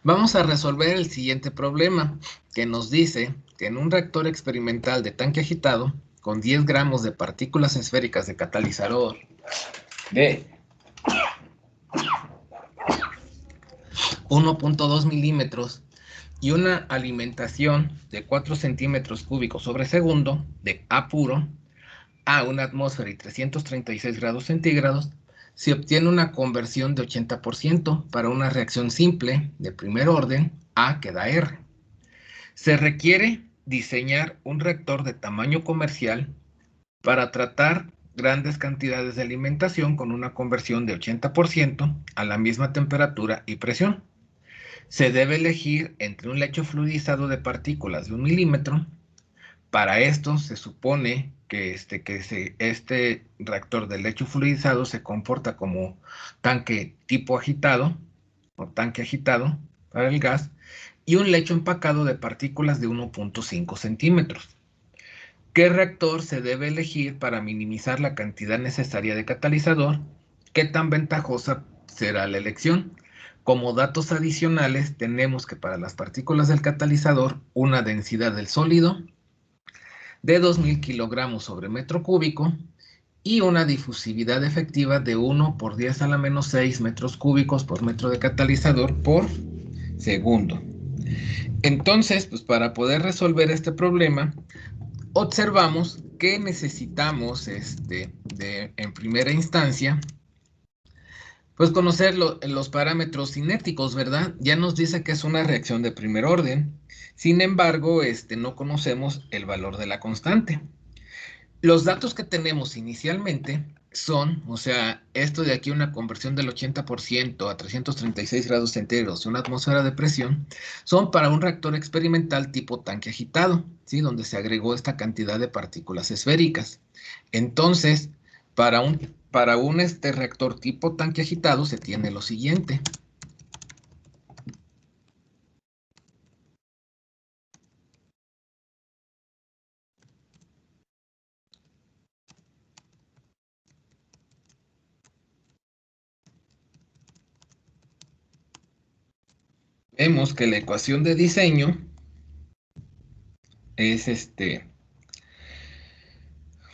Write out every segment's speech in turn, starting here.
Vamos a resolver el siguiente problema, que nos dice que en un reactor experimental de tanque agitado, con 10 gramos de partículas esféricas de catalizador de 1.2 milímetros y una alimentación de 4 centímetros cúbicos sobre segundo de A puro a una atmósfera y 336 grados centígrados, se obtiene una conversión de 80% para una reacción simple de primer orden A que da R. Se requiere diseñar un reactor de tamaño comercial para tratar grandes cantidades de alimentación con una conversión de 80% a la misma temperatura y presión. Se debe elegir entre un lecho fluidizado de partículas de 1 milímetro. Para esto se supone que este reactor de lecho fluidizado se comporta como tanque tipo agitado o tanque agitado para el gas y un lecho empacado de partículas de 1.5 centímetros. ¿Qué reactor se debe elegir para minimizar la cantidad necesaria de catalizador? ¿Qué tan ventajosa será la elección? Como datos adicionales, tenemos que para las partículas del catalizador, una densidad del sólido de 2.000 kilogramos sobre metro cúbico y una difusividad efectiva de 1 por 10 a la menos 6 metros cúbicos por metro de catalizador por segundo. Entonces, pues para poder resolver este problema, observamos que necesitamos en primera instancia, pues conocer los parámetros cinéticos, ¿verdad? Ya nos dice que es una reacción de primer orden. Sin embargo, no conocemos el valor de la constante. Los datos que tenemos inicialmente son, o sea, esto de aquí una conversión del 80% a 336 grados centígrados y una atmósfera de presión, son para un reactor experimental tipo tanque agitado, ¿sí? Donde se agregó esta cantidad de partículas esféricas. Entonces, para un reactor tipo tanque agitado se tiene lo siguiente. Vemos que la ecuación de diseño es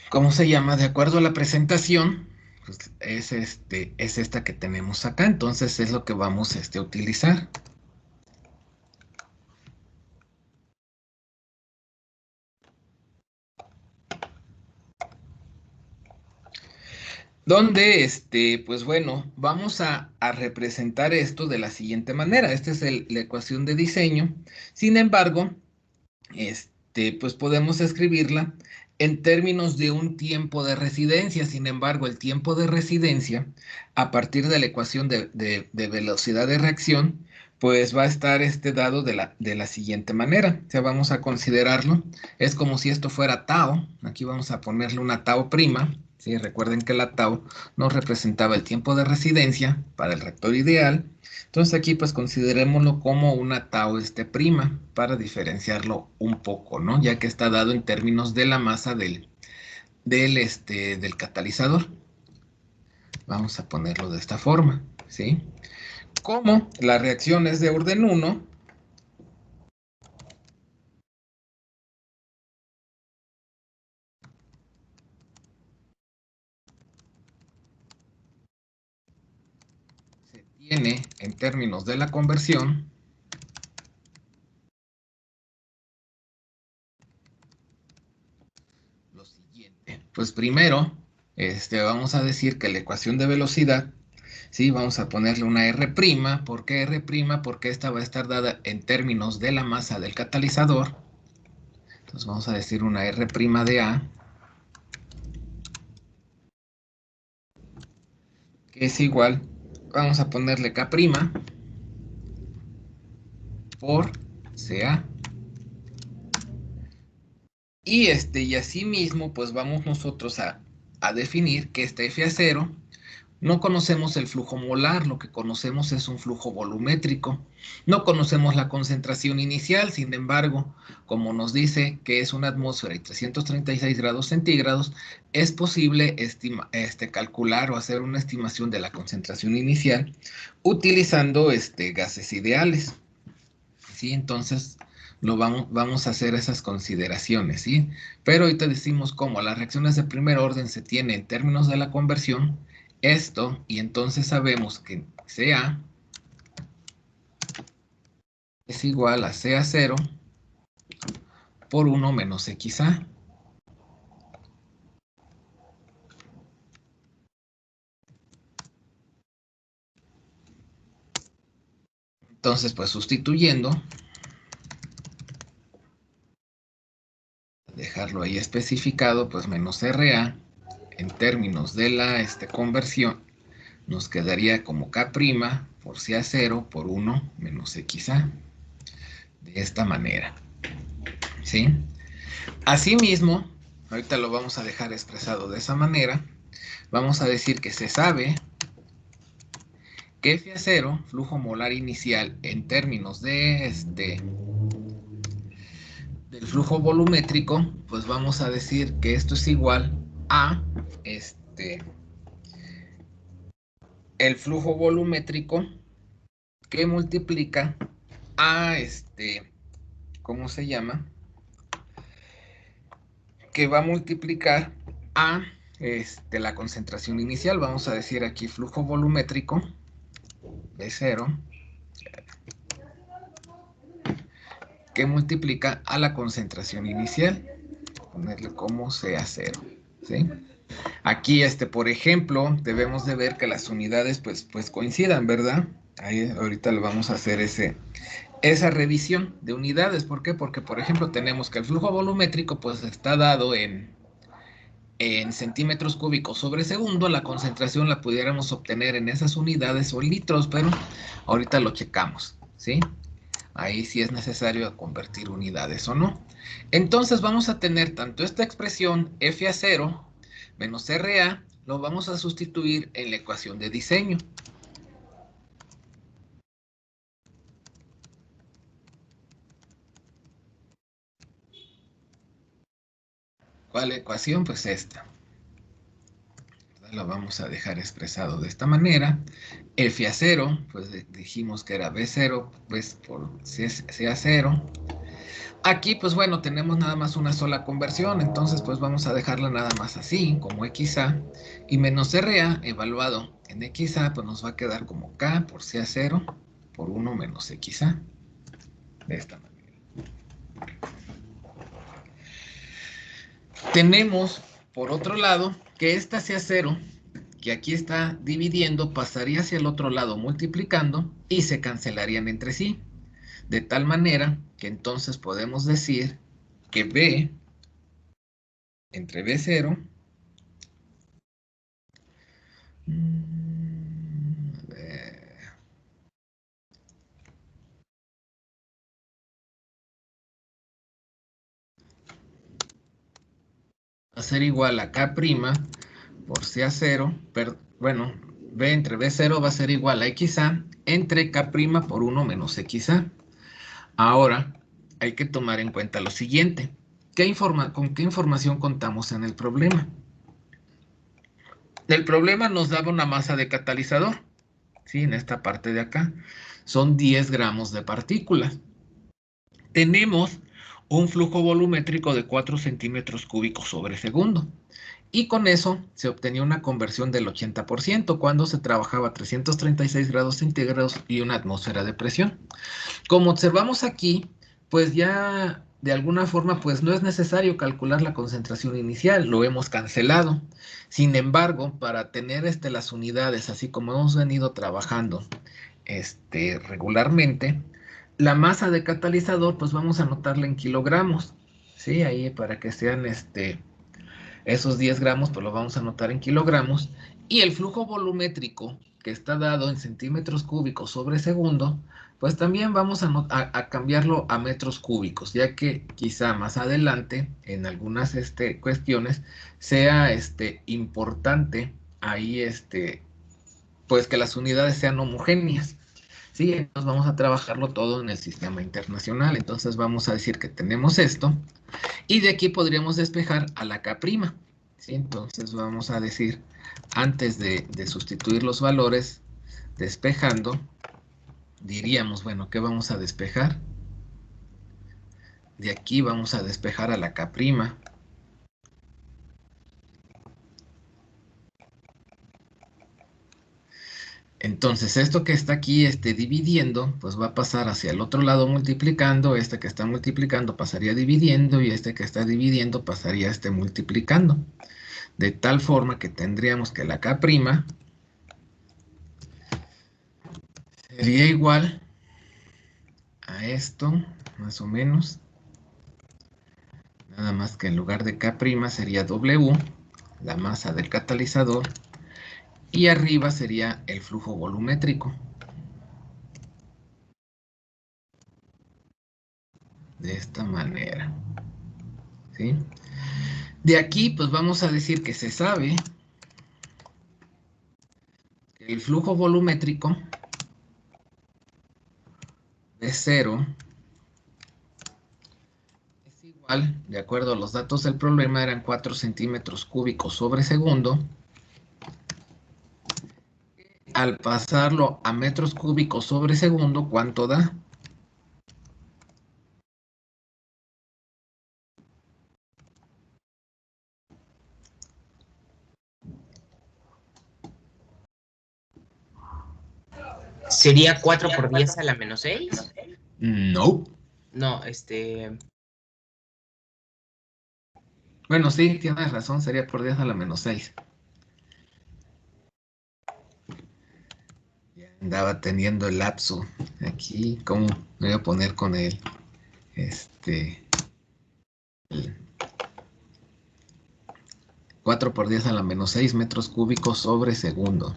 ¿cómo se llama? De acuerdo a la presentación, pues es esta que tenemos acá, entonces es lo que vamos a utilizar. Donde, pues bueno, vamos a representar esto de la siguiente manera. Esta es la ecuación de diseño. Sin embargo, pues podemos escribirla en términos de un tiempo de residencia. Sin embargo, el tiempo de residencia, a partir de la ecuación de velocidad de reacción, pues va a estar dado de la siguiente manera. O sea, vamos a considerarlo. Es como si esto fuera tau. Aquí vamos a ponerle una tau prima. ¿Sí? Recuerden que la tau nos representaba el tiempo de residencia para el reactor ideal. Entonces aquí pues considerémoslo como una tau prima para diferenciarlo un poco, ¿no? Ya que está dado en términos de la masa del catalizador. Vamos a ponerlo de esta forma, ¿sí? Como la reacción es de orden 1, se tiene en términos de la conversión lo siguiente. Pues primero, vamos a decir que la ecuación de velocidad, ¿sí? Vamos a ponerle una R'. ¿Por qué R'? Porque esta va a estar dada en términos de la masa del catalizador. Entonces vamos a decir una R' de A, que es igual, vamos a ponerle K' por CA. Y así mismo, pues vamos nosotros a definir que este FA0 no conocemos el flujo molar, lo que conocemos es un flujo volumétrico. No conocemos la concentración inicial, sin embargo, como nos dice que es una atmósfera y 336 grados centígrados, es posible calcular o hacer una estimación de la concentración inicial utilizando gases ideales. ¿sí? Entonces, vamos a hacer esas consideraciones, ¿sí? Pero ahorita decimos cómo las reacciones de primer orden se tienen en términos de la conversión, esto, y entonces sabemos que CA es igual a CA0 por 1 menos XA. Entonces, pues sustituyendo, dejarlo ahí especificado, pues menos RA, en términos de la conversión, nos quedaría como K' por CA0 por 1 menos XA. De esta manera, ¿sí? Asimismo, ahorita lo vamos a dejar expresado de esa manera, vamos a decir que se sabe que FA0, flujo molar inicial en términos de del flujo volumétrico, pues vamos a decir que esto es igual a el flujo volumétrico que multiplica a ¿cómo se llama? Que va a multiplicar a la concentración inicial. Vamos a decir aquí flujo volumétrico B0 que multiplica a la concentración inicial. Ponerle como CA0, ¿sí? Aquí, por ejemplo, debemos de ver que las unidades pues coincidan, ¿verdad? Ahí ahorita le vamos a hacer esa revisión de unidades. ¿Por qué? Porque, por ejemplo, tenemos que el flujo volumétrico pues está dado en centímetros cúbicos sobre segundo. La concentración la pudiéramos obtener en esas unidades o en litros, pero ahorita lo checamos, ¿sí? Ahí sí es necesario convertir unidades o no. Entonces vamos a tener tanto esta expresión FA0 menos RA, lo vamos a sustituir en la ecuación de diseño. ¿Cuál ecuación? Pues esta. Lo vamos a dejar expresado de esta manera. FA0, pues dijimos que era B0, pues por CA0. Aquí, pues bueno, tenemos nada más una sola conversión, entonces pues vamos a dejarla nada más así, como XA, y menos RA evaluado en XA, pues nos va a quedar como K por CA0 por 1 menos XA, de esta manera. Tenemos, por otro lado, que esta CA0, que aquí está dividiendo, pasaría hacia el otro lado multiplicando y se cancelarían entre sí. De tal manera que entonces podemos decir que B entre B0 va a ser igual a K' por CA0, bueno, B entre B0 va a ser igual a XA entre K' por 1 menos XA. Ahora, hay que tomar en cuenta lo siguiente. ¿Con qué información contamos en el problema? El problema nos daba una masa de catalizador, ¿sí? En esta parte de acá. Son 10 gramos de partículas. Tenemos un flujo volumétrico de 4 centímetros cúbicos sobre segundo. Y con eso se obtenía una conversión del 80% cuando se trabajaba a 336 grados centígrados y una atmósfera de presión. Como observamos aquí, pues ya de alguna forma pues no es necesario calcular la concentración inicial, lo hemos cancelado. Sin embargo, para tener las unidades así como hemos venido trabajando regularmente, la masa de catalizador pues vamos a anotarla en kilogramos, ¿sí? Ahí para que sean esos 10 gramos, pues lo vamos a anotar en kilogramos. Y el flujo volumétrico, que está dado en centímetros cúbicos sobre segundo, pues también vamos a cambiarlo a metros cúbicos, ya que quizá más adelante, en algunas cuestiones, sea importante ahí, pues que las unidades sean homogéneas. Sí, entonces vamos a trabajarlo todo en el sistema internacional. Entonces vamos a decir que tenemos esto. Y de aquí podríamos despejar a la K'. ¿Sí? Entonces vamos a decir, antes de sustituir los valores, despejando, diríamos, bueno, ¿qué vamos a despejar? De aquí vamos a despejar a la K'. Entonces, esto que está aquí dividiendo, pues va a pasar hacia el otro lado multiplicando. Este que está multiplicando pasaría dividiendo y este que está dividiendo pasaría multiplicando. De tal forma que tendríamos que la K' sería igual a esto, más o menos. Nada más que en lugar de K' sería W, la masa del catalizador, y arriba sería el flujo volumétrico. De esta manera. ¿Sí? De aquí, pues vamos a decir que se sabe que el flujo volumétrico de 0 es igual, de acuerdo a los datos del problema, eran 4 centímetros cúbicos sobre segundo. Al pasarlo a metros cúbicos sobre segundo, ¿cuánto da? ¿Sería 4 por 10 a la menos 6? No. No, Bueno, sí, tienes razón, sería por 10 a la menos 6. Ya andaba teniendo el lapso aquí. ¿Cómo me voy a poner con él? El 4 por 10 a la menos 6 metros cúbicos sobre segundo.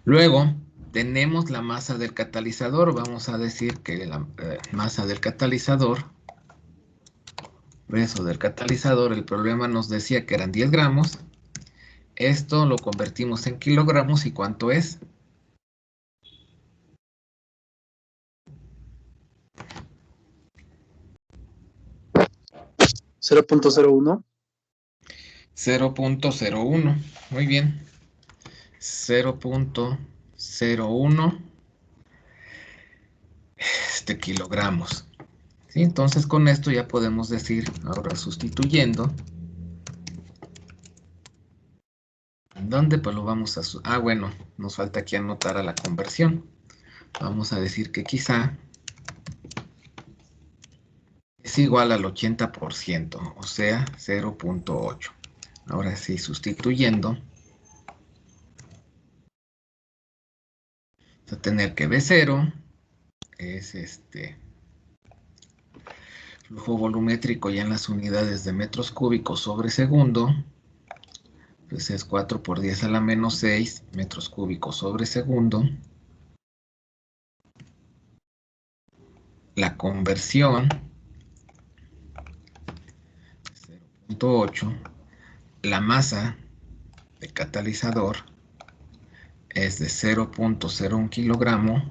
Luego tenemos la masa del catalizador. Vamos a decir que la masa del catalizador, peso del catalizador, el problema nos decía que eran 10 gramos. Esto lo convertimos en kilogramos. ¿Y cuánto es? 0.01. 0.01. Muy bien. 0.01 kilogramos. ¿Sí? Entonces con esto ya podemos decir, ahora sustituyendo, ¿en dónde? Pues lo vamos a... bueno, nos falta aquí anotar a la conversión. Vamos a decir que quizá es igual al 80%, o sea, 0.8. Ahora sí, sustituyendo, vamos a tener que B0 es flujo volumétrico ya en las unidades de metros cúbicos sobre segundo, pues es 4 por 10 a la menos 6 metros cúbicos sobre segundo. La conversión, 0.8, la masa del catalizador es de 0.01 kilogramo.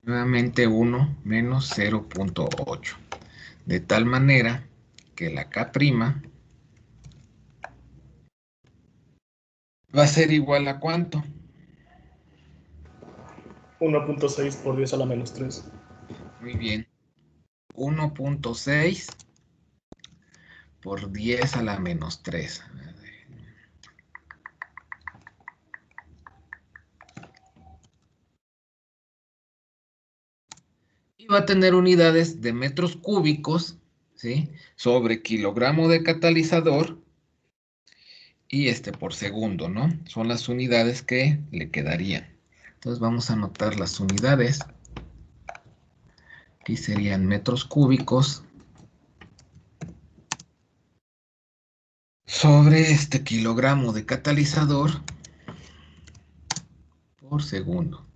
Nuevamente 1 menos 0.8. De tal manera que la K' va a ser igual a ¿cuánto? 1.6 por 10 a la menos 3. Muy bien. 1.6 por 10 a la menos 3. Y va a tener unidades de metros cúbicos, ¿sí? Sobre kilogramo de catalizador y por segundo, ¿no? Son las unidades que le quedarían. Entonces vamos a anotar las unidades. Aquí serían metros cúbicos sobre kilogramo de catalizador por segundo.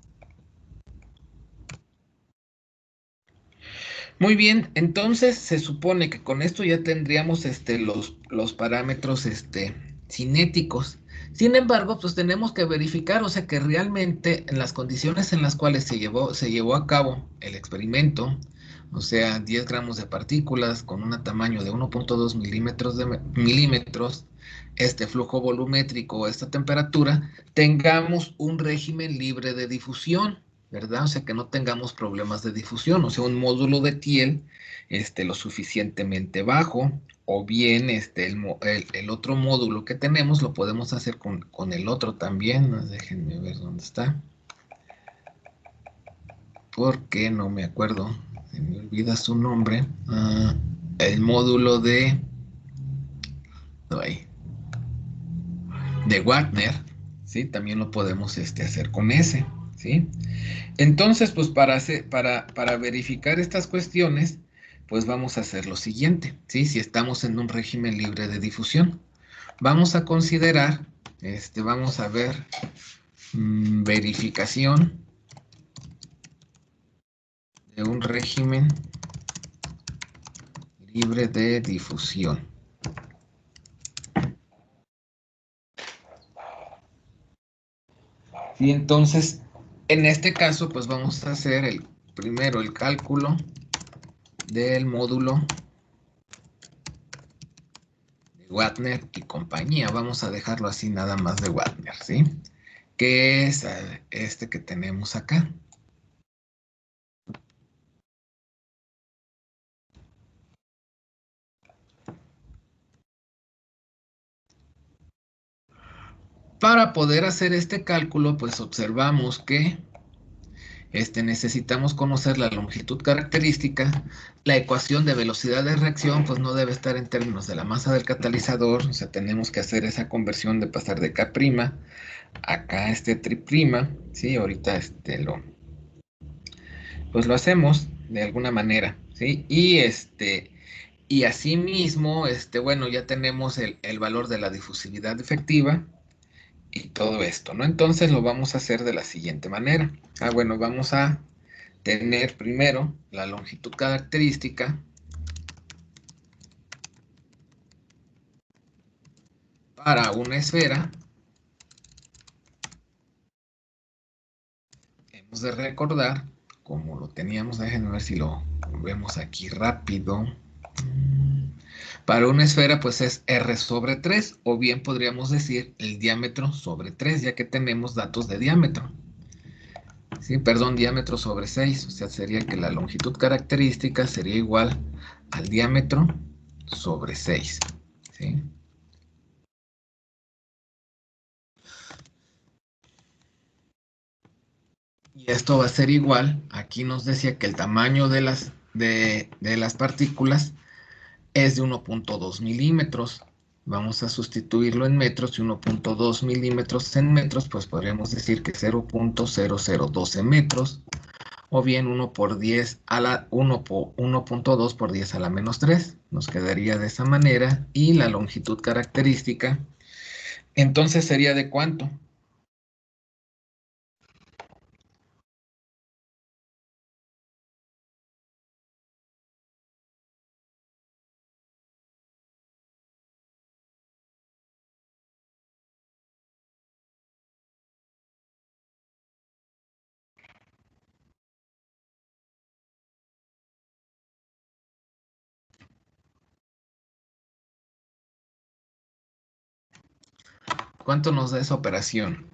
Muy bien, entonces se supone que con esto ya tendríamos los parámetros cinéticos. Sin embargo, pues tenemos que verificar, o sea, que realmente en las condiciones en las cuales se llevó a cabo el experimento, o sea, 10 gramos de partículas con un tamaño de 1.2 milímetros, este flujo volumétrico, esta temperatura, tengamos un régimen libre de difusión. ¿Verdad? O sea, que no tengamos problemas de difusión, o sea, un módulo de Thiel lo suficientemente bajo, o bien el otro módulo que tenemos lo podemos hacer con el otro también. Déjenme ver dónde está, porque no me acuerdo, se me olvida su nombre. El módulo ay, de Wagner, ¿sí? También lo podemos hacer con ese, ¿sí? Entonces, pues para verificar estas cuestiones, pues vamos a hacer lo siguiente, ¿sí? Si estamos en un régimen libre de difusión, vamos a considerar, vamos a ver verificación de un régimen libre de difusión. Y entonces, en este caso, pues vamos a hacer primero el cálculo del módulo de Wagner y compañía. Vamos a dejarlo así nada más de Wagner, ¿sí? Que es este que tenemos acá. Para poder hacer este cálculo, pues observamos que necesitamos conocer la longitud característica. La ecuación de velocidad de reacción, pues no debe estar en términos de la masa del catalizador. O sea, tenemos que hacer esa conversión de pasar de K' acá tri', ¿sí? Ahorita pues lo hacemos de alguna manera, ¿sí? Y asimismo, bueno, ya tenemos el valor de la difusividad efectiva y todo esto, ¿no? Entonces lo vamos a hacer de la siguiente manera. Bueno, vamos a tener primero la longitud característica para una esfera. Hemos de recordar, como lo teníamos, déjenme ver si lo vemos aquí rápido. Para una esfera, pues es R sobre 3, o bien podríamos decir el diámetro sobre 3, ya que tenemos datos de diámetro. Sí, perdón, diámetro sobre 6, o sea, sería que la longitud característica sería igual al diámetro sobre 6, ¿sí? Y esto va a ser igual, aquí nos decía que el tamaño de las partículas es de 1.2 milímetros. Vamos a sustituirlo en metros y 1.2 milímetros en metros, pues podríamos decir que 0.0012 metros, o bien 1 por 10 a la 1.2 por 10 a la menos 3. Nos quedaría de esa manera. Y la longitud característica, entonces sería ¿de cuánto? ¿Cuánto nos da esa operación?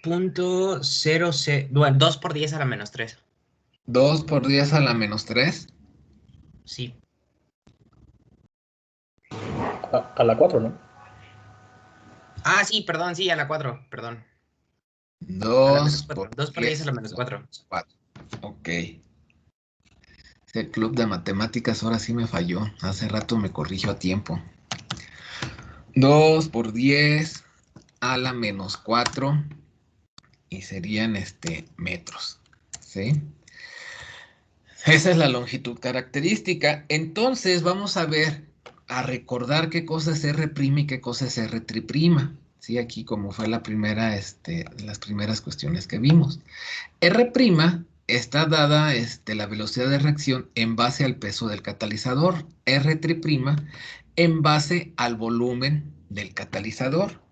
Bueno, 2 por 10 a la menos 3. 2 por 10 a la menos 3. Sí. A la 4, ¿no? Ah, sí, perdón, sí, a la 4, perdón. A la 2 menos 4. por 2 por 10 a 10 la menos 4. 4. Ok. Ese club de matemáticas ahora sí me falló. Hace rato me corrigió a tiempo. 2 por 10 a la menos 4. Y serían metros. ¿Sí? Esa es la longitud característica. Entonces vamos a ver, a recordar qué cosa es R' y qué cosa es R'. Sí, aquí como fue la primera, las primeras cuestiones que vimos. R' está dada la velocidad de reacción en base al peso del catalizador. R' en base al volumen del catalizador.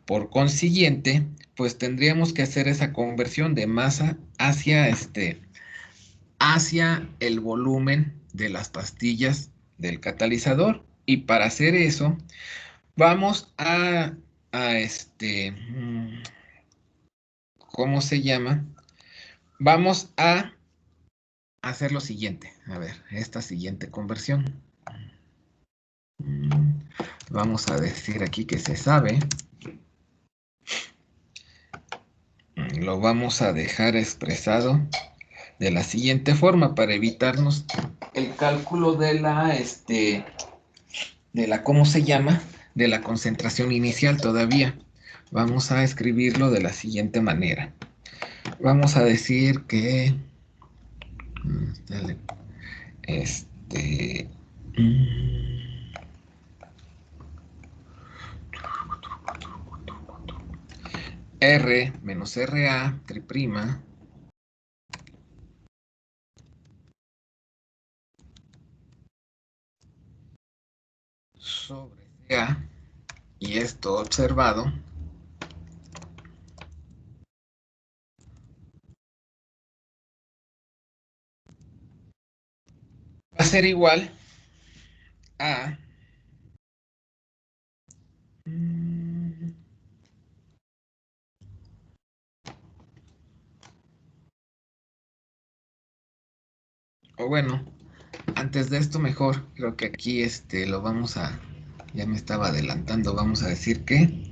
Por consiguiente, pues tendríamos que hacer esa conversión de masa hacia el volumen de las pastillas del catalizador. Y para hacer eso, vamos ¿cómo se llama? Vamos a hacer lo siguiente. A ver, esta siguiente conversión. Vamos a decir aquí que se sabe. Lo vamos a dejar expresado de la siguiente forma para evitarnos el cálculo de ¿cómo se llama? De la concentración inicial todavía. Vamos a escribirlo de la siguiente manera. Vamos a decir que R menos RA triprima sobre CA, y esto observado va a ser igual a o bueno, antes de esto mejor, creo que aquí lo vamos a, ya me estaba adelantando, vamos a decir que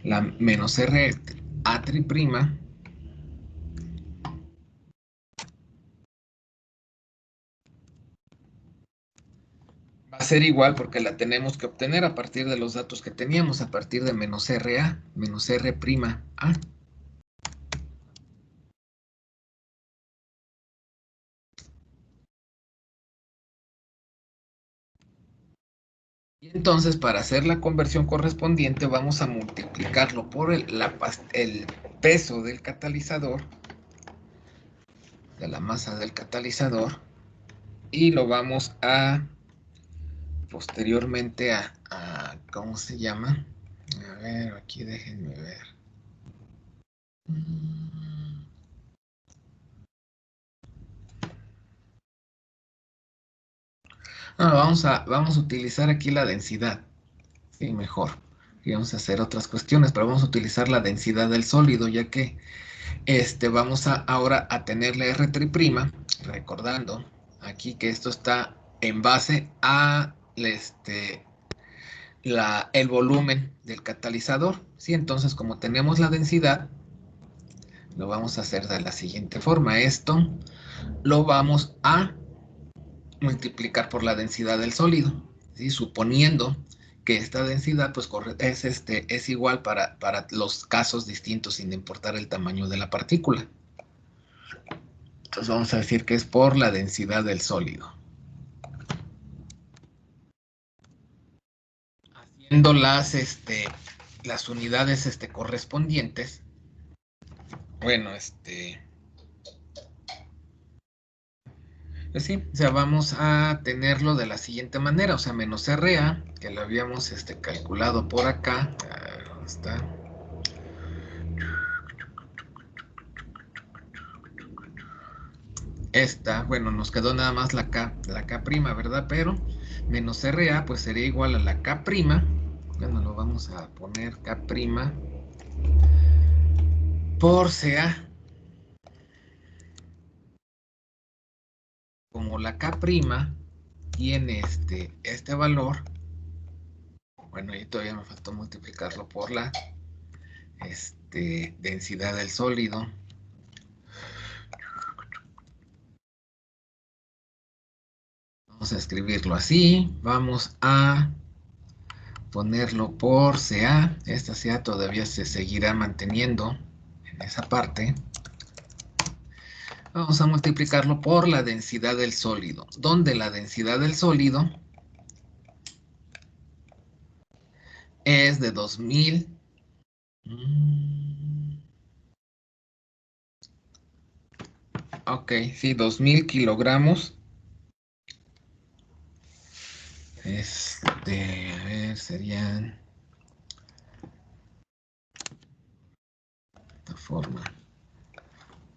la menos RA triprima va a ser igual porque la tenemos que obtener a partir de los datos que teníamos, a partir de menos RA, menos R'. Y entonces, para hacer la conversión correspondiente, vamos a multiplicarlo por el peso del catalizador, de la masa del catalizador, y lo vamos a posteriormente ¿cómo se llama? A ver, aquí déjenme ver. Vamos a utilizar aquí la densidad. Sí, mejor. Y vamos a hacer otras cuestiones, pero vamos a utilizar la densidad del sólido, ya que vamos ahora a tener la R', recordando aquí que esto está en base a el volumen del catalizador. ¿Sí? Entonces, como tenemos la densidad, lo vamos a hacer de la siguiente forma. Esto lo vamos a multiplicar por la densidad del sólido, ¿sí? Suponiendo que esta densidad pues, es igual para los casos distintos sin importar el tamaño de la partícula. Entonces vamos a decir que es por la densidad del sólido. Haciendo las unidades correspondientes, bueno, pues sí, o sea, vamos a tenerlo de la siguiente manera, o sea, menos RA, que lo habíamos calculado por acá, ¿dónde está? Esta, bueno, nos quedó nada más la K prima, ¿verdad? Pero menos RA, pues sería igual a la K prima, bueno, lo vamos a poner K prima por CA. Como la K prima tiene este valor, bueno, y todavía me faltó multiplicarlo por la densidad del sólido. Vamos a escribirlo así, vamos a ponerlo por CA, esta CA todavía se seguirá manteniendo en esa parte. Vamos a multiplicarlo por la densidad del sólido, donde la densidad del sólido es de 2000 Ok, sí, 2000 kilogramos. A ver, serían... De esta forma.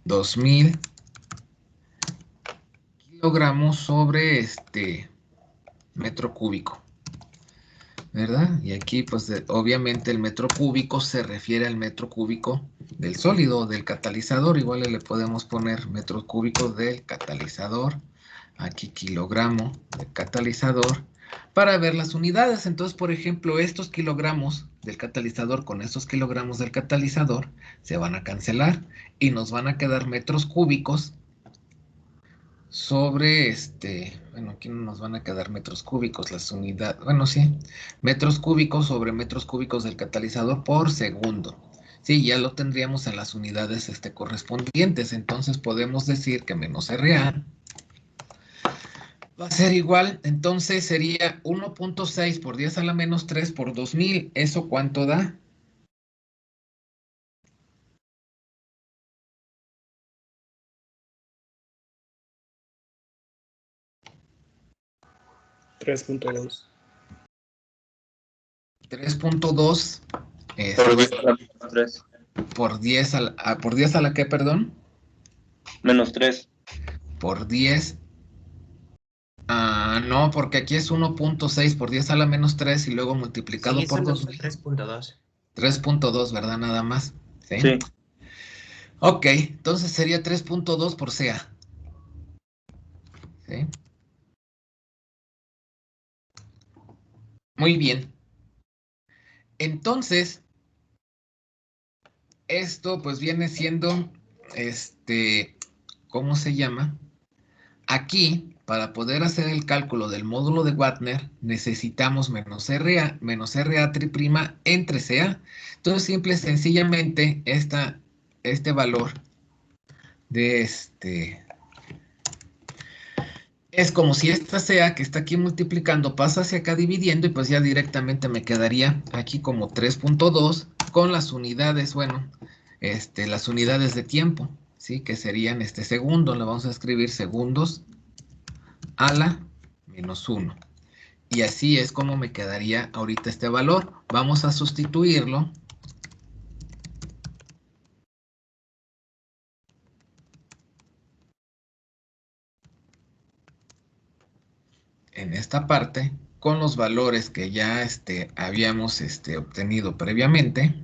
2000 kilogramos sobre metro cúbico, ¿verdad? Y aquí, pues, obviamente el metro cúbico se refiere al metro cúbico del sólido, del catalizador. Igual le podemos poner metro cúbico del catalizador. Aquí kilogramo de catalizador para ver las unidades. Entonces, por ejemplo, estos kilogramos del catalizador con estos kilogramos del catalizador se van a cancelar y nos van a quedar metros cúbicos sobre bueno, aquí no nos van a quedar metros cúbicos, las unidades, bueno, sí, metros cúbicos sobre metros cúbicos del catalizador por segundo. Sí, ya lo tendríamos en las unidades correspondientes. Entonces podemos decir que menos RA va a ser igual, entonces sería 1.6 por 10 a la menos 3 por 2000. ¿Eso cuánto da? $3.2. 3.2 Por 10 a la menos 3. por 10 por 10 a la que, perdón, Menos 3. por 10. No, porque aquí es 1.6 por 10 a la menos 3 y luego multiplicado Sí, por son 2000. 3.2. 3.2, ¿verdad? Nada más. ¿Sí? Sí. Ok, entonces sería 3.2 por CA. ¿Sí? Muy bien. Entonces, esto pues viene siendo, ¿cómo se llama? Aquí, para poder hacer el cálculo del módulo de Wagner, necesitamos menos RA tri' entre CA. Entonces, simple y sencillamente, este valor de es como si esta CA que está aquí multiplicando pasa hacia acá dividiendo y pues ya directamente me quedaría aquí como 3.2 con las unidades, bueno, las unidades de tiempo, ¿sí? Que serían segundo, le vamos a escribir segundos a la menos 1. Y así es como me quedaría ahorita este valor. Vamos a sustituirlo. En esta parte con los valores que ya habíamos obtenido previamente.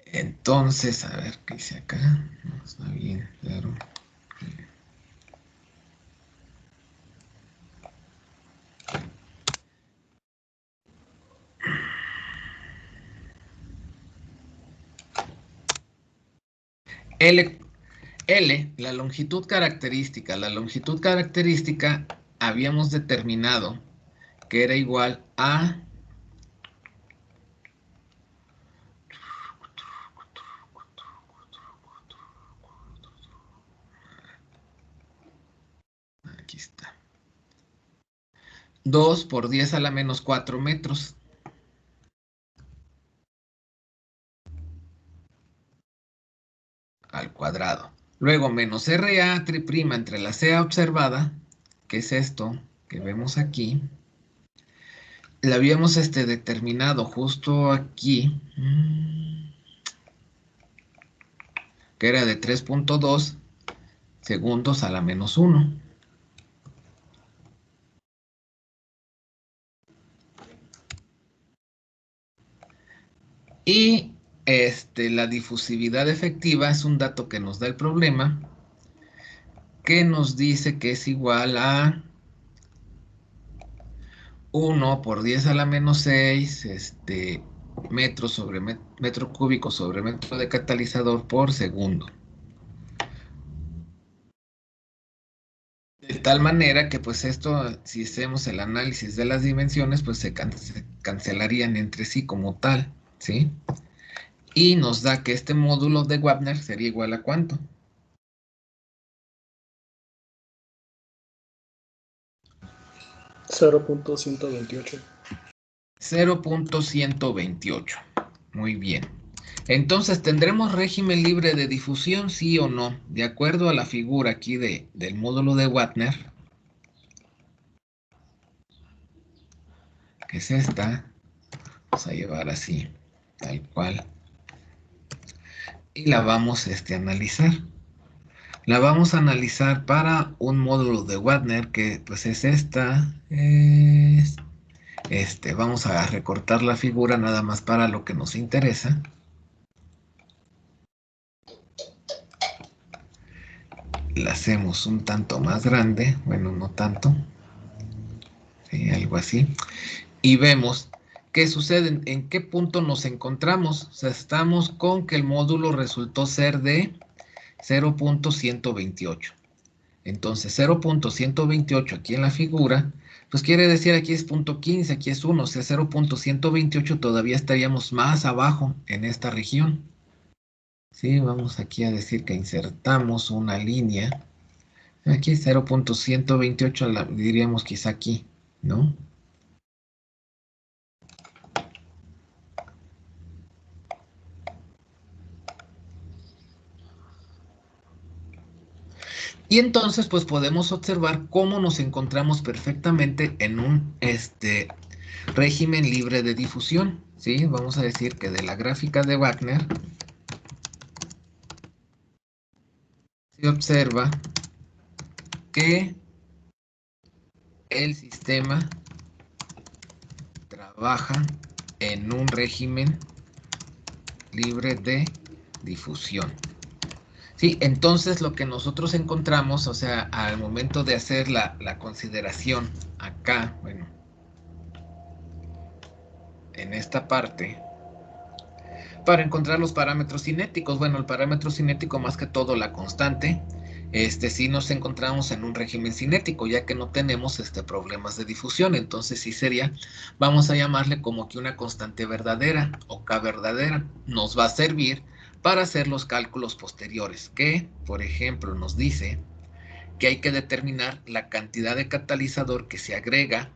Entonces, a ver qué hice acá. No está bien, claro. L, la longitud característica. La longitud característica habíamos determinado que era igual a... Aquí está. 2 por 10 a la menos 4 metros. Al cuadrado. Luego menos RA tri' entre la CA observada, que es esto que vemos aquí. La habíamos determinado justo aquí, que era de 3.2 segundos a la menos 1. Y la difusividad efectiva es un dato que nos da el problema, que nos dice que es igual a 1 por 10 a la menos 6, metro cúbico sobre metro de catalizador por segundo. De tal manera que pues esto, si hacemos el análisis de las dimensiones, pues se cancelarían entre sí como tal, ¿sí? Y nos da que este módulo de Wagner sería igual a ¿cuánto? 0.128. 0.128. Muy bien. Entonces, ¿tendremos régimen libre de difusión, sí o no? De acuerdo a la figura aquí del módulo de Wagner, que es esta, vamos a llevar así, tal cual, y la vamos a analizar. La vamos a analizar para un módulo de Wagner que pues es esta, vamos a recortar la figura nada más para lo que nos interesa. La hacemos un tanto más grande, bueno, no tanto, sí, algo así, y vemos qué sucede, en qué punto nos encontramos. O sea, estamos con que el módulo resultó ser de 0.128. Entonces, 0.128 aquí en la figura, pues quiere decir aquí es 0.15, aquí es 1, o sea, 0.128 todavía estaríamos más abajo en esta región. Sí, vamos aquí a decir que insertamos una línea. Aquí 0.128 diríamos quizá aquí, ¿no? Y entonces, pues podemos observar cómo nos encontramos perfectamente en un régimen libre de difusión, ¿sí? Vamos a decir que de la gráfica de Wagner se observa que el sistema trabaja en un régimen libre de difusión. Sí, entonces lo que nosotros encontramos, o sea, al momento de hacer la consideración acá, bueno, en esta parte, para encontrar los parámetros cinéticos, bueno, el parámetro cinético más que todo la constante, sí nos encontramos en un régimen cinético, ya que no tenemos problemas de difusión, entonces sí sería, vamos a llamarle como que una constante verdadera o K verdadera, nos va a servir para hacer los cálculos posteriores, que, por ejemplo, nos dice que hay que determinar la cantidad de catalizador que se agrega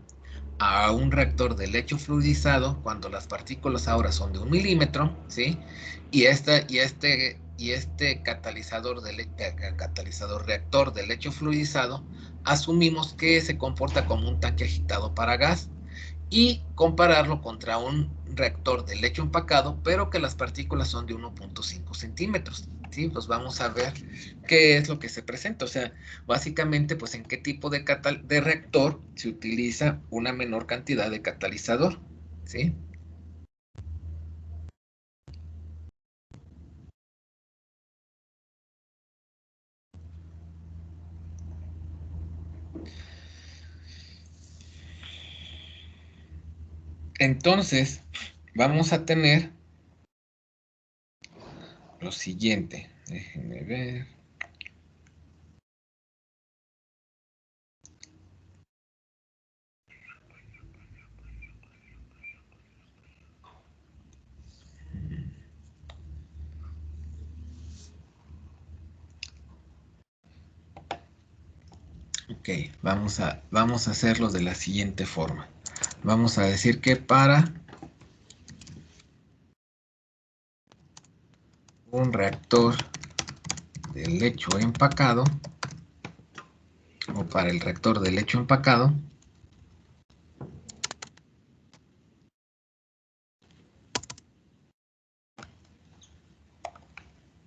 a un reactor de lecho fluidizado cuando las partículas ahora son de 1 milímetro, ¿sí? Y este catalizador reactor de lecho fluidizado, asumimos que se comporta como un tanque agitado para gas y compararlo contra un reactor de lecho empacado, pero que las partículas son de 1.5 centímetros. ¿Sí? Pues vamos a ver qué es lo que se presenta. O sea, básicamente, pues en qué tipo de reactor se utiliza una menor cantidad de catalizador. ¿Sí? Entonces, vamos a tener lo siguiente. Déjenme ver. Ok, vamos a hacerlo de la siguiente forma. Vamos a decir que para un reactor de lecho empacado, o para el reactor de lecho empacado,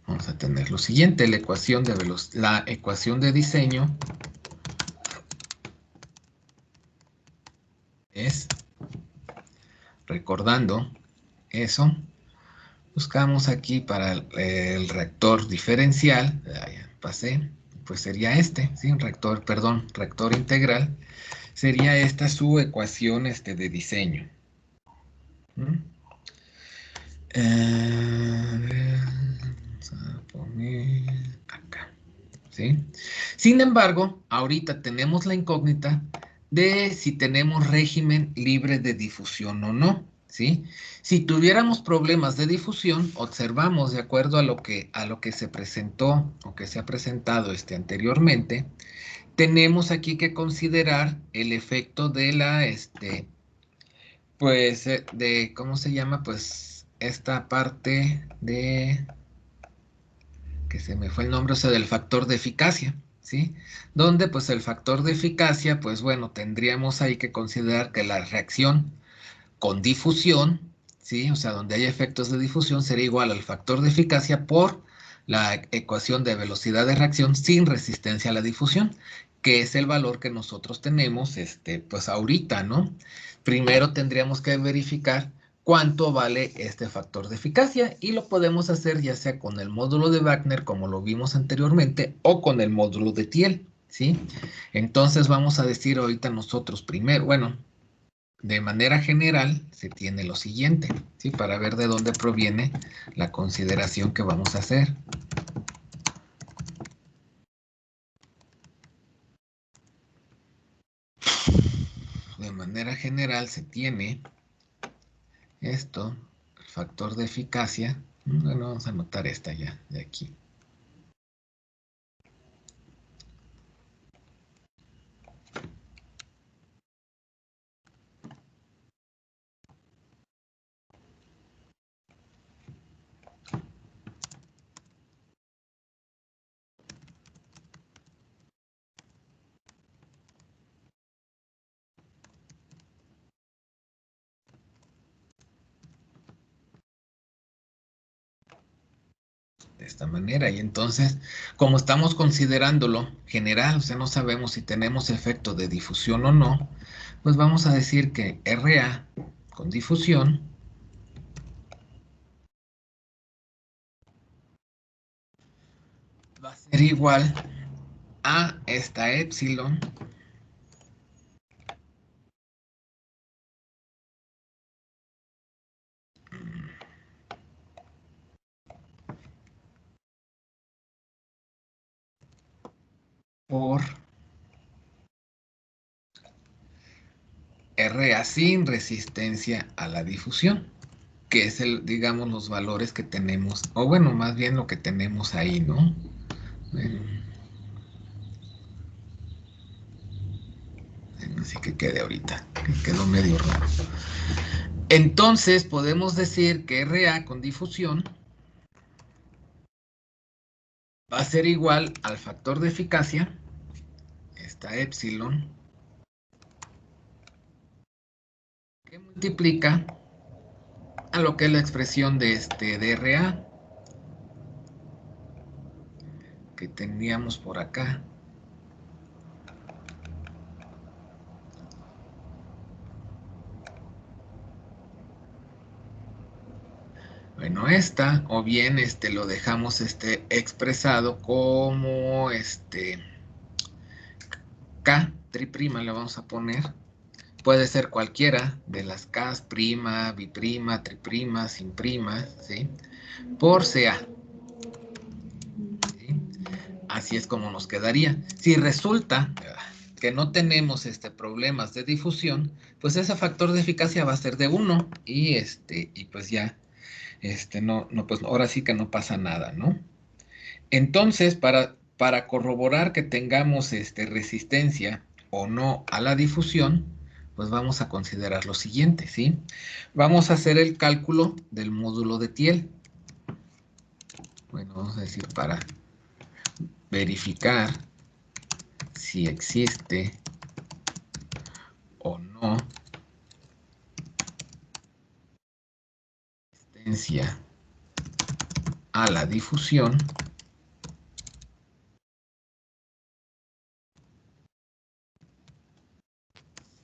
vamos a tener lo siguiente, la ecuación de diseño es, recordando eso, buscamos aquí para el reactor diferencial, ya pasé, pues sería ¿sí? Reactor integral, sería esta su ecuación de diseño. Vamos a poner acá, ¿sí? Sin embargo, ahorita tenemos la incógnita de si tenemos régimen libre de difusión o no, ¿sí? Si tuviéramos problemas de difusión, observamos de acuerdo a lo que se presentó o que se ha presentado anteriormente, tenemos aquí que considerar el efecto de la, pues, de, ¿cómo se llama? Pues, esta parte de, que se me fue el nombre, o sea, del factor de eficacia, ¿sí? Donde, pues, el factor de eficacia, pues, bueno, tendríamos ahí que considerar que la reacción con difusión, ¿sí? O sea, donde hay efectos de difusión, sería igual al factor de eficacia por la ecuación de velocidad de reacción sin resistencia a la difusión, que es el valor que nosotros tenemos, pues ahorita, ¿no? Primero tendríamos que verificar cuánto vale este factor de eficacia y lo podemos hacer ya sea con el módulo de Wagner, como lo vimos anteriormente, o con el módulo de Thiel, ¿sí? Entonces vamos a decir ahorita nosotros primero, bueno, de manera general, se tiene lo siguiente, ¿sí? Para ver de dónde proviene la consideración que vamos a hacer. De manera general se tiene esto, el factor de eficacia. Bueno, vamos a anotar esta ya, de aquí. De esta manera, y entonces, como estamos considerándolo general, o sea, no sabemos si tenemos efecto de difusión o no, pues vamos a decir que RA con difusión va a ser igual a esta epsilon por RA sin resistencia a la difusión, que es el, digamos, los valores que tenemos, o bueno, más bien lo que tenemos ahí, ¿no? Bueno, así que quede ahorita, que quedó medio raro. Entonces podemos decir que RA con difusión va a ser igual al factor de eficacia, esta epsilon, que multiplica a lo que es la expresión de este DRA que teníamos por acá. Bueno, esta, o bien lo dejamos expresado como K, triprima le vamos a poner. Puede ser cualquiera de las K, prima, biprima, triprima, sin prima, ¿sí? Por CA. ¿Sí? Así es como nos quedaría. Si resulta que no tenemos problemas de difusión, pues ese factor de eficacia va a ser de 1 y pues ya, pues ahora sí que no pasa nada, ¿no? Entonces, para corroborar que tengamos resistencia o no a la difusión, pues vamos a considerar lo siguiente, ¿sí? Vamos a hacer el cálculo del módulo de Thiel. Bueno, vamos a decir para verificar si existe o no resistencia a la difusión.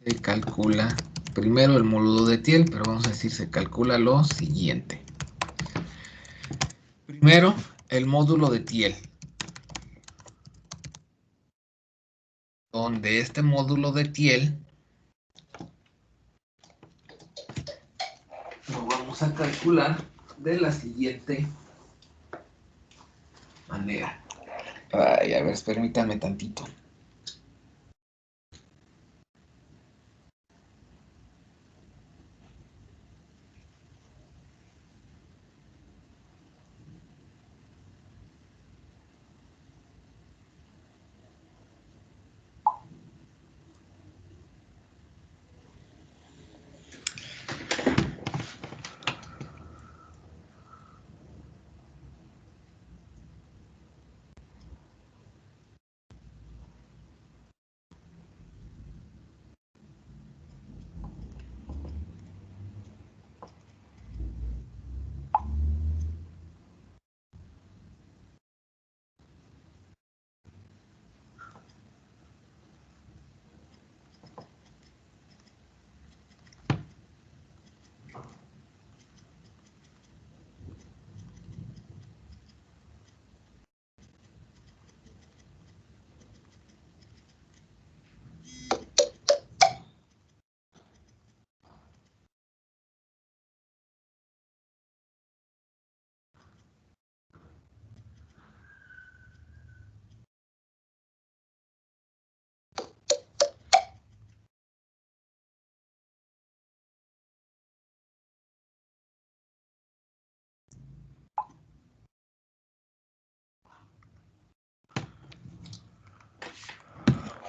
Se calcula primero el módulo de Thiel, pero vamos a decir se calcula lo siguiente. Primero, el módulo de Thiel, donde este módulo de Thiel lo vamos a calcular de la siguiente manera. Ay, a ver, permítame tantito.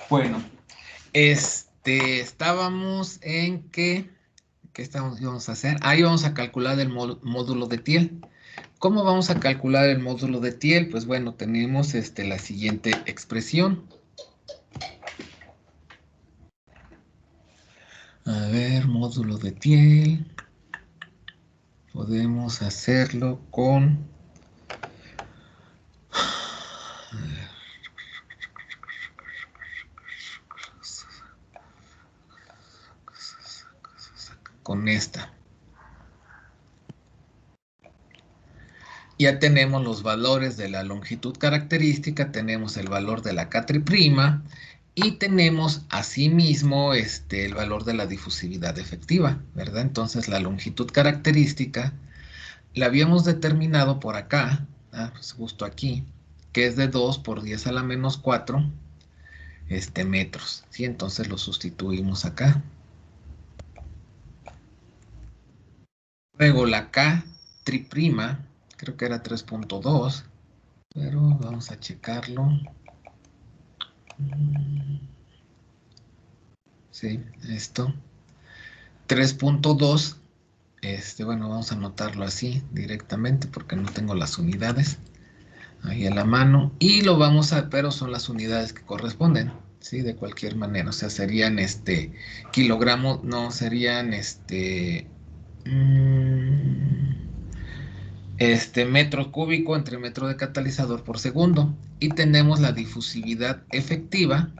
Bueno, estábamos en que... ¿Qué íbamos a hacer? Ahí vamos a calcular el módulo de Thiel. ¿Cómo vamos a calcular el módulo de Thiel? Pues bueno, tenemos la siguiente expresión. A ver, módulo de Thiel. Podemos hacerlo con... con esta. Ya tenemos los valores de la longitud característica, tenemos el valor de la K' y tenemos asimismo el valor de la difusividad efectiva, ¿verdad? Entonces la longitud característica la habíamos determinado por acá, pues justo aquí, que es de 2 por 10 a la menos 4 metros, ¿sí? Entonces lo sustituimos acá. Luego la K', creo que era 3.2, pero vamos a checarlo. Sí, esto. 3.2, bueno, vamos a anotarlo así directamente porque no tengo las unidades ahí a la mano. Y lo vamos a, pero son las unidades que corresponden, ¿sí? De cualquier manera, o sea, serían kilogramos, no, serían metro cúbico entre metro de catalizador por segundo. Y tenemos la difusividad efectiva,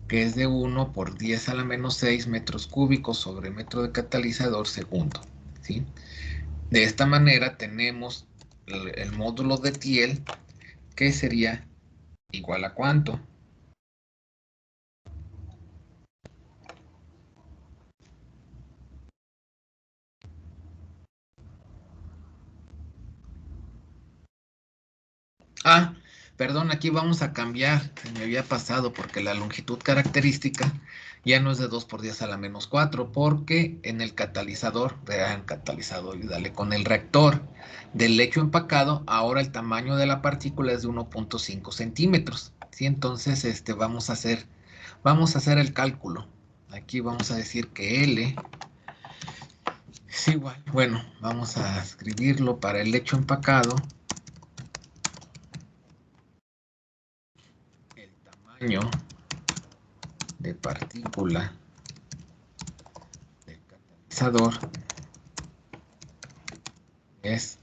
que es de 1 por 10 a la menos 6 metros cúbicos sobre metro de catalizador segundo, ¿sí? De esta manera tenemos el módulo de Thiel, que sería igual a ¿cuánto? Ah, perdón, aquí vamos a cambiar, se me había pasado porque la longitud característica ya no es de 2 por 10 a la menos 4, porque en el catalizador, dale, con el reactor del lecho empacado, ahora el tamaño de la partícula es de 1.5 centímetros, ¿sí? Entonces, vamos a hacer el cálculo. Aquí vamos a decir que L es igual, bueno, vamos a escribirlo para el lecho empacado. Tamaño de partícula del catalizador es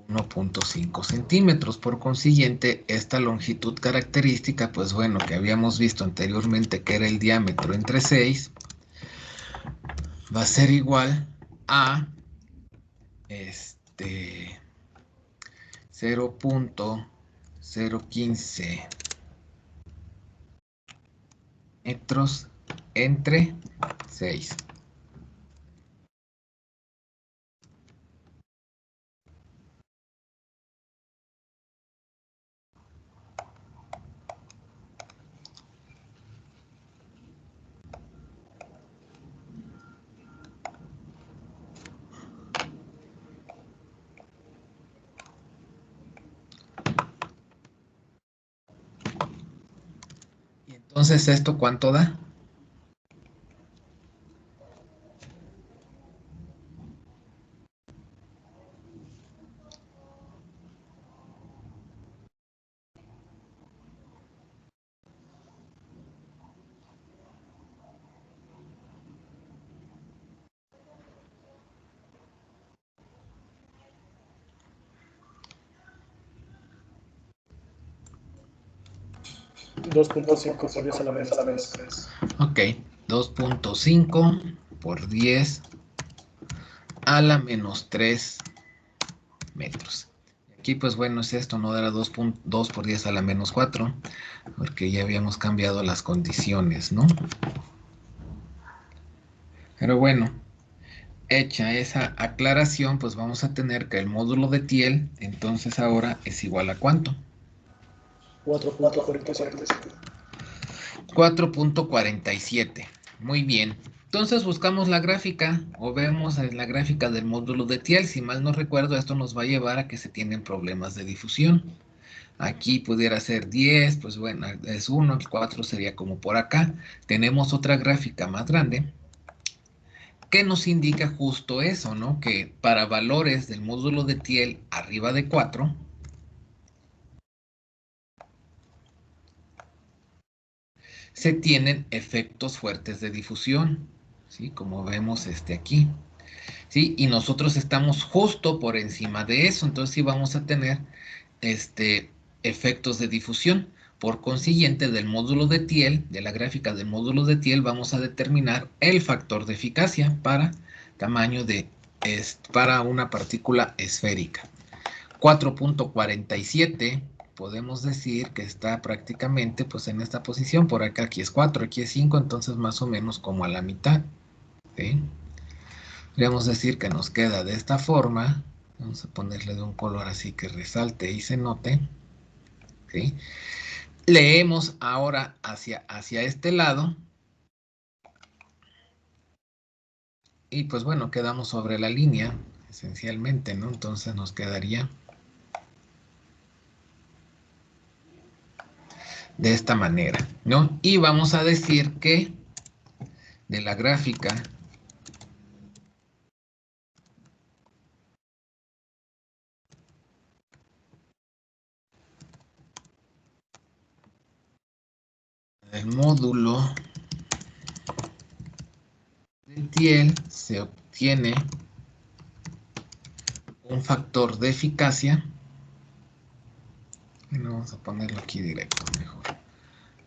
1.5 centímetros. Por consiguiente, esta longitud característica, pues bueno, que habíamos visto anteriormente que era el diámetro entre 6, va a ser igual a 0.015 metros entre 6. Y entonces, ¿esto cuánto da? $2.5 por 10 a la menos 3. Ok, 2.5 por 10 a la menos 3 metros. Aquí, pues bueno, es esto, no dará 2.2 por 10 a la menos 4, porque ya habíamos cambiado las condiciones, ¿no? Pero bueno, hecha esa aclaración, pues vamos a tener que el módulo de Thiel, entonces ahora es igual a ¿cuánto? 4.47. 4.47. Muy bien. Entonces buscamos la gráfica o vemos la gráfica del módulo de Thiel. Si mal no recuerdo, esto nos va a llevar a que se tienen problemas de difusión. Aquí pudiera ser 10, pues bueno, es 1, el 4 sería como por acá. Tenemos otra gráfica más grande que nos indica justo eso, ¿no? Que para valores del módulo de Thiel arriba de 4, se tienen efectos fuertes de difusión, ¿sí? Como vemos aquí, ¿sí? Y nosotros estamos justo por encima de eso, entonces sí vamos a tener efectos de difusión. Por consiguiente, del módulo de Thiel, de la gráfica del módulo de Thiel, vamos a determinar el factor de eficacia para tamaño para una partícula esférica. 4.47, podemos decir que está prácticamente pues en esta posición. Por acá, aquí es 4, aquí es 5, entonces más o menos como a la mitad, ¿sí? Podríamos decir que nos queda de esta forma. Vamos a ponerle de un color así que resalte y se note, ¿sí? Leemos ahora hacia este lado. Y pues bueno, quedamos sobre la línea, esencialmente, ¿no? Entonces nos quedaría de esta manera, ¿no? Y vamos a decir que de la gráfica del módulo de Thiel se obtiene un factor de eficacia. Bueno, vamos a ponerlo aquí directo mejor.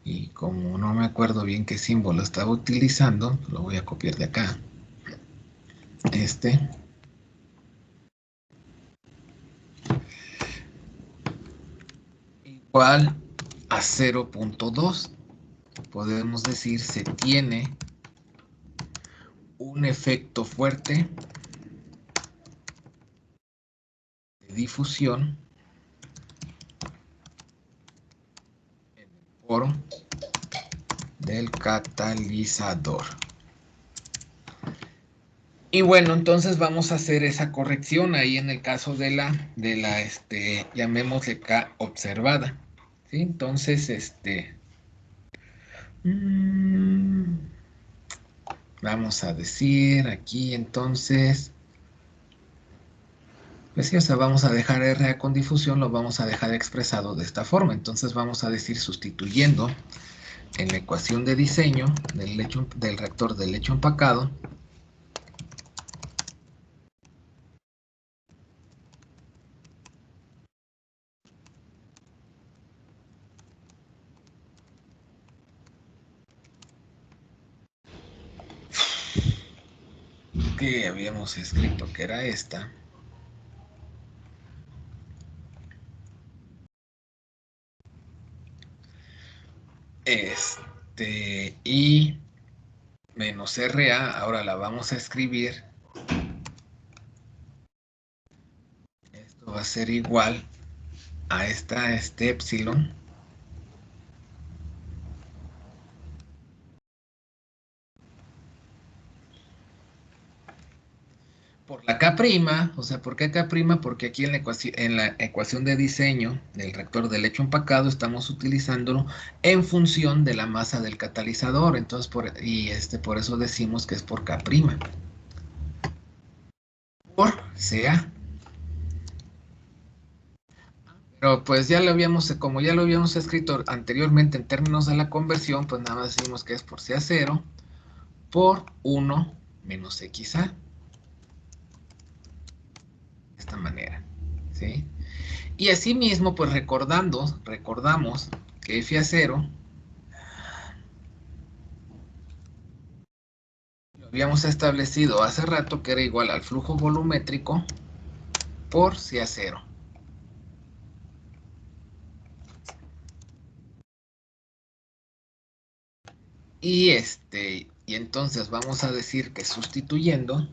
Y como no me acuerdo bien qué símbolo estaba utilizando, lo voy a copiar de acá. Igual a 0.2. Podemos decir se tiene un efecto fuerte de difusión en el poro del catalizador. Y bueno, entonces vamos a hacer esa corrección ahí en el caso de la llamémosle K observada, ¿sí? Entonces, vamos a decir aquí entonces, pues sí, o sea, vamos a dejar RA con difusión, lo vamos a dejar expresado de esta forma. Entonces vamos a decir, sustituyendo en la ecuación de diseño del reactor de lecho empacado, que habíamos escrito que era esta, y menos RA, ahora la vamos a escribir, esto va a ser igual a este epsilon por la K', o sea, ¿por qué K'? Porque aquí en la ecuación de diseño del reactor de lecho empacado estamos utilizándolo en función de la masa del catalizador, entonces por eso decimos que es por K'. Por CA. Pero pues como ya lo habíamos escrito anteriormente en términos de la conversión, pues nada más decimos que es por CA0 por 1 menos XA. De esta manera, ¿sí? Y asimismo, pues recordamos que FA0 lo habíamos establecido hace rato que era igual al flujo volumétrico por CA0. Y entonces vamos a decir que sustituyendo.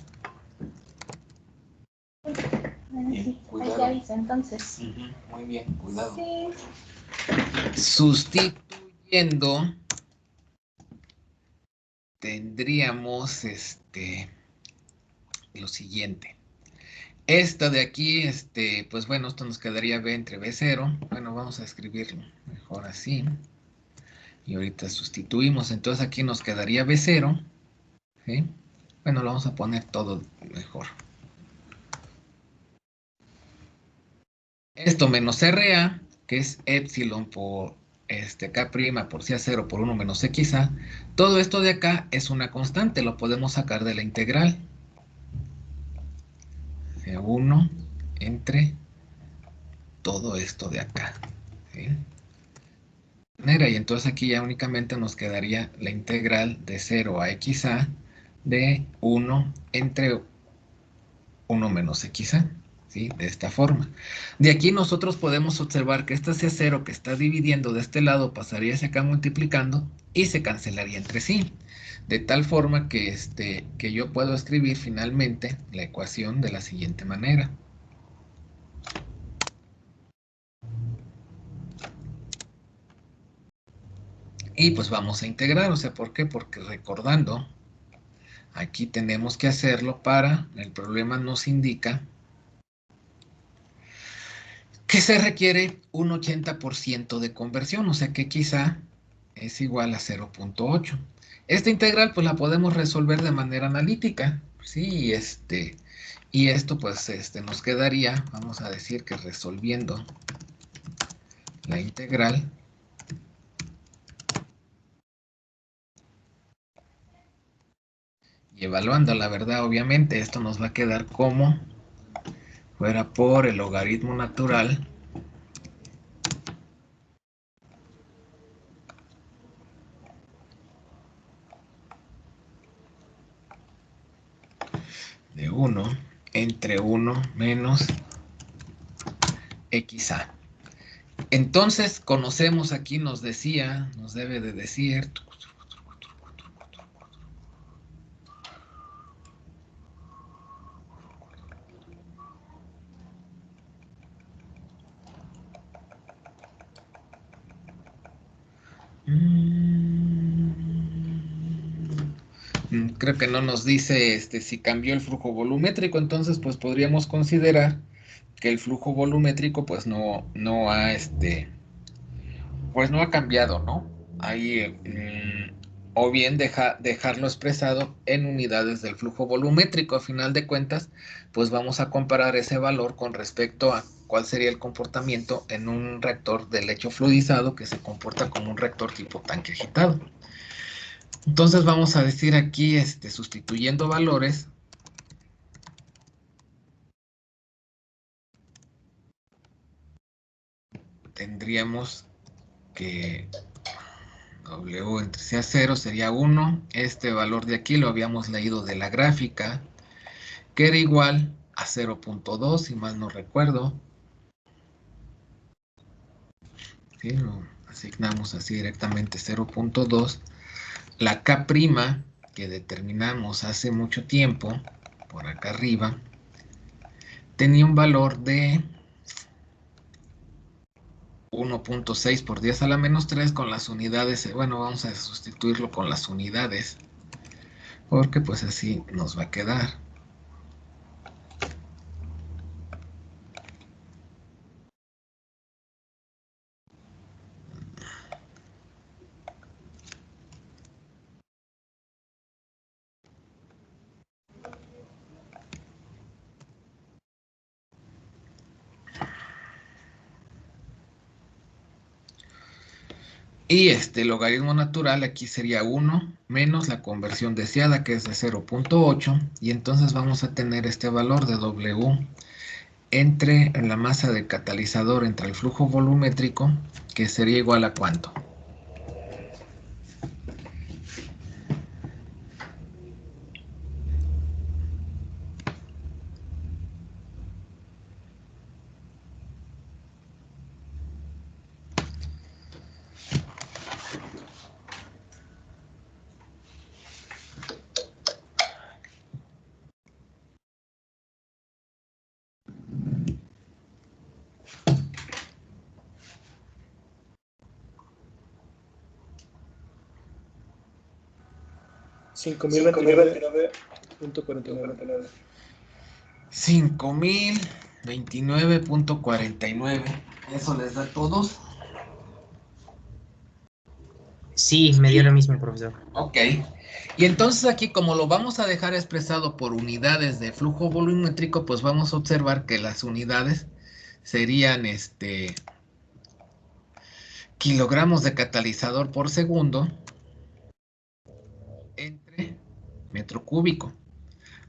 Sí, ahí te avisa entonces. Muy bien, cuidado. Sí. Sustituyendo tendríamos lo siguiente. Esta de aquí, pues bueno, esto nos quedaría B entre B0. Bueno, vamos a escribirlo mejor así. Y ahorita sustituimos. Entonces aquí nos quedaría B0. ¿Sí? Bueno, lo vamos a poner todo mejor. Esto menos RA, que es epsilon por K' por CA0 por 1 menos XA. Todo esto de acá es una constante, lo podemos sacar de la integral. C1 entre todo esto de acá. ¿Sí? Y entonces aquí ya únicamente nos quedaría la integral de 0 a XA de 1 entre 1 menos XA. ¿Sí? De esta forma. De aquí nosotros podemos observar que esta C0 que está dividiendo de este lado pasaría hacia acá multiplicando y se cancelaría entre sí. De tal forma que, que yo puedo escribir finalmente la ecuación de la siguiente manera. Y pues vamos a integrar, o sea, ¿por qué? Porque recordando, aquí tenemos que hacerlo para, el problema nos indica que se requiere un 80% de conversión, o sea que quizá es igual a 0.8. Esta integral pues la podemos resolver de manera analítica, ¿sí? Y esto pues nos quedaría, vamos a decir que resolviendo la integral, y evaluando la verdad, obviamente, esto nos va a quedar como fuera por el logaritmo natural de 1 entre 1 menos XA. Entonces, conocemos aquí, nos decía, nos debe de decir, creo que no nos dice si cambió el flujo volumétrico, entonces pues podríamos considerar que el flujo volumétrico pues no ha pues no ha cambiado, ¿no? Ahí o bien dejarlo expresado en unidades del flujo volumétrico. A final de cuentas, pues vamos a comparar ese valor con respecto a cuál sería el comportamiento en un reactor de lecho fluidizado que se comporta como un reactor tipo tanque agitado. Entonces vamos a decir aquí, sustituyendo valores, tendríamos que W entre CA0 sería 1. Este valor de aquí lo habíamos leído de la gráfica, que era igual a 0.2, si mal no recuerdo. ¿Sí? Lo asignamos así directamente 0.2. La K' que determinamos hace mucho tiempo, por acá arriba, tenía un valor de 1.6 por 10 a la menos 3 con las unidades. Bueno, vamos a sustituirlo con las unidades, porque pues así nos va a quedar. Y logaritmo natural aquí sería 1 menos la conversión deseada, que es de 0.8. Y entonces vamos a tener este valor de W entre la masa del catalizador entre el flujo volumétrico, que sería igual a ¿cuánto? 5029.49. 5029.49. ¿Eso les da a todos? Sí, me dio lo mismo, profesor. Ok. Y entonces aquí, como lo vamos a dejar expresado por unidades de flujo volumétrico, pues vamos a observar que las unidades serían kilogramos de catalizador por segundo entre metro cúbico.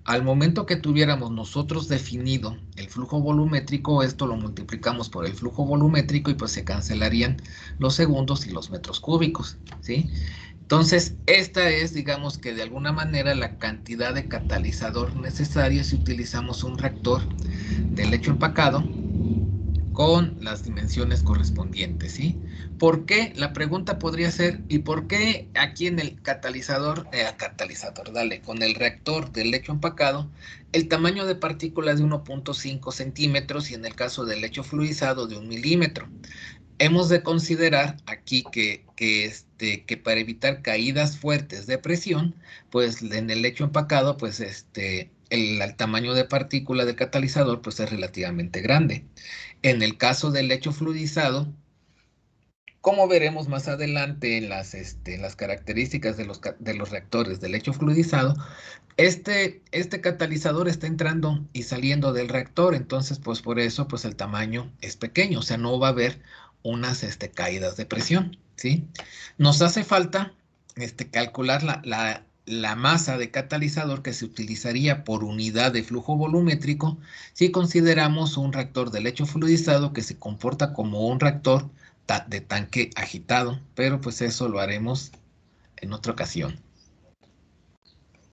Al momento que tuviéramos nosotros definido el flujo volumétrico, esto lo multiplicamos por el flujo volumétrico y pues se cancelarían los segundos y los metros cúbicos, ¿sí? Entonces, esta es, digamos que de alguna manera, la cantidad de catalizador necesaria si utilizamos un reactor de lecho empacado con las dimensiones correspondientes, ¿sí? ¿Por qué? La pregunta podría ser, ¿y por qué aquí en el con el reactor del lecho empacado, el tamaño de partículas de 1.5 centímetros y en el caso del lecho fluidizado de 1 milímetro? Hemos de considerar aquí que para evitar caídas fuertes de presión, pues en el lecho empacado, pues el tamaño de partícula del catalizador pues es relativamente grande. En el caso del lecho fluidizado, como veremos más adelante en las características de los reactores del lecho fluidizado, este catalizador está entrando y saliendo del reactor, entonces pues por eso pues el tamaño es pequeño, o sea, no va a haber unas caídas de presión, ¿sí? Nos hace falta calcular la masa de catalizador que se utilizaría por unidad de flujo volumétrico si consideramos un reactor de lecho fluidizado que se comporta como un reactor de tanque agitado, pero pues eso lo haremos en otra ocasión.